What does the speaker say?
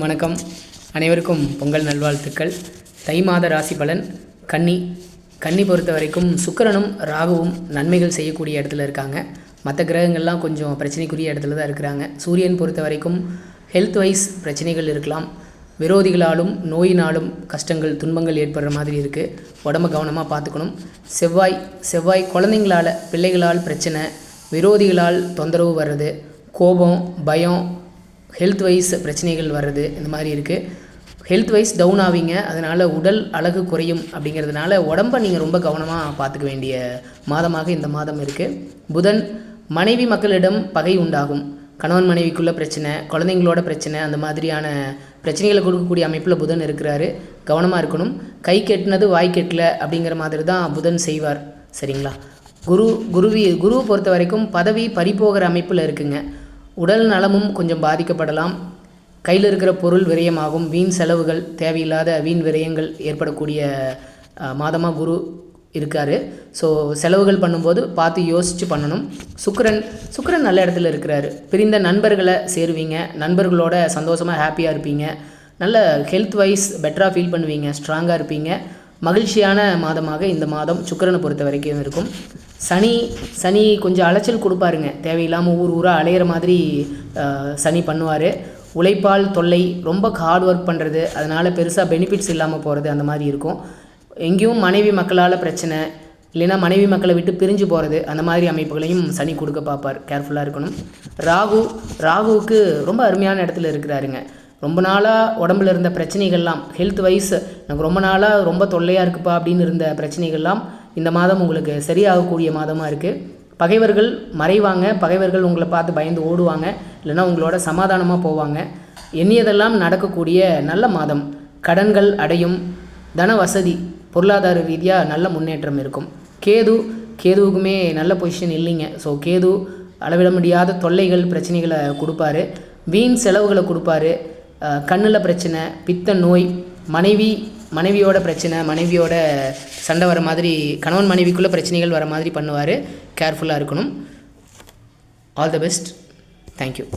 வணக்கம். அனைவருக்கும் பொங்கல் நல்வாழ்த்துக்கள். தை மாத ராசி பலன். கன்னி பொறுத்த வரைக்கும் சுக்கிரனும் ராகுவும் நன்மைகள் செய்யக்கூடிய இடத்துல இருக்காங்க. மற்ற கிரகங்கள்லாம் கொஞ்சம் பிரச்சனைக்குரிய இடத்துல தான் இருக்கிறாங்க. சூரியன் பொறுத்த வரைக்கும் ஹெல்த் வைஸ் பிரச்சனைகள் இருக்கலாம். விரோதிகளாலும் நோயினாலும் கஷ்டங்கள் துன்பங்கள் ஏற்படுற மாதிரி இருக்குது. உடம்பை கவனமாக பார்த்துக்கணும். செவ்வாய் குழந்தைங்களால் பிள்ளைகளால் பிரச்சனை, விரோதிகளால் தொந்தரவு வர்றது, கோபம், பயம், ஹெல்த் வைஸ் பிரச்சனைகள் வர்றது, இந்த மாதிரி இருக்குது. ஹெல்த் வைஸ் டவுன் ஆவீங்க. அதனால் உடல் அழகு குறையும். அப்படிங்கிறதுனால உடம்பை நீங்கள் ரொம்ப கவனமாக பார்த்துக்க வேண்டிய மாதமாக இந்த மாதம் இருக்குது. புதன் மனைவி மக்களிடம் பகை உண்டாகும். கணவன் மனைவிக்குள்ள பிரச்சனை, குழந்தைங்களோட பிரச்சனை, அந்த மாதிரியான பிரச்சனைகளை கொடுக்கக்கூடிய அமைப்பில் புதன் இருக்கிறாரு. கவனமாக இருக்கணும். கை கெட்டினது வாய் கெட்டல அப்படிங்கிற மாதிரி தான் புதன் செய்வார். சரிங்களா? குருவை பொறுத்த வரைக்கும் பதவி பறிபோகிற அமைப்பில் இருக்குங்க. உடல் நலமும் கொஞ்சம் பாதிக்கப்படலாம். கையில் இருக்கிற பொருள் விரயமாகும். வீண் செலவுகள், தேவையில்லாத வீண் விரயங்கள் ஏற்படக்கூடிய மாதமாக குரு இருக்கார். ஸோ செலவுகள் பண்ணும்போது பார்த்து யோசித்து பண்ணணும். சுக்கிரன் நல்ல இடத்துல இருக்கிறாரு. பிரிந்த நண்பர்களை சேருவீங்க. நண்பர்களோட சந்தோஷமாக ஹாப்பியாக இருப்பீங்க. நல்ல ஹெல்த் வைஸ் பெட்டராக ஃபீல் பண்ணுவீங்க. ஸ்ட்ராங்காக இருப்பீங்க. மகிழ்ச்சியான மாதமாக இந்த மாதம் சுக்கிரனை பொறுத்த வரைக்கும் இருக்கும். சனி கொஞ்சம் அலைச்சல் கொடுப்பாருங்க. தேவையில்லாமல் ஊராக அலையிற மாதிரி சனி பண்ணுவார். உழைப்பால் தொல்லை, ரொம்ப ஹார்ட் ஒர்க் பண்ணுறது, அதனால் பெருசாக பெனிஃபிட்ஸ் இல்லாமல் போகிறது, அந்த மாதிரி இருக்கும். எங்கேயும் மனைவி மக்களால் பிரச்சனை, இல்லைன்னா மனைவி மக்களை விட்டு பிரிஞ்சு போகிறது, அந்த மாதிரி அமைப்புகளையும் சனி கொடுக்க பார்ப்பார். கேர்ஃபுல்லாக இருக்கணும். ராகுவுக்கு ரொம்ப அருமையான இடத்துல இருக்கிறாருங்க. ரொம்ப நாளாக உடம்புல இருந்த பிரச்சனைகள்லாம், ஹெல்த் வைஸ் எனக்கு ரொம்ப நாளாக ரொம்ப தொல்லையாக இருக்குப்பா அப்படின்னு இருந்த பிரச்சனைகள்லாம் இந்த மாதம் உங்களுக்கு சரியாகக்கூடிய மாதமாக இருக்குது. பகைவர்கள் மறைவாங்க. பகைவர்கள் உங்களை பார்த்து பயந்து ஓடுவாங்க. இல்லைன்னா உங்களோட சமாதானமாக போவாங்க. எண்ணியதெல்லாம் நடக்கக்கூடிய நல்ல மாதம். கடன்கள் அடையும். தன வசதி, பொருளாதார ரீதியாக நல்ல முன்னேற்றம் இருக்கும். கேதுவுக்குமே நல்ல பொசிஷன் இல்லைங்க. ஸோ கேது அளவிட முடியாத தொல்லைகள் பிரச்சனைகளை கொடுப்பாரு. வீண் செலவுகளை கொடுப்பாரு. கண்ணில் பிரச்சனை, பித்த நோய், மனைவியோட பிரச்சனை, மனைவியோட சண்டை வர மாதிரி, கணவன் மனைவிக்குள்ளே பிரச்சனைகள் வர மாதிரி பண்ணுவார். கேர்ஃபுல்லாக இருக்கணும். All the best. தேங்க்யூ.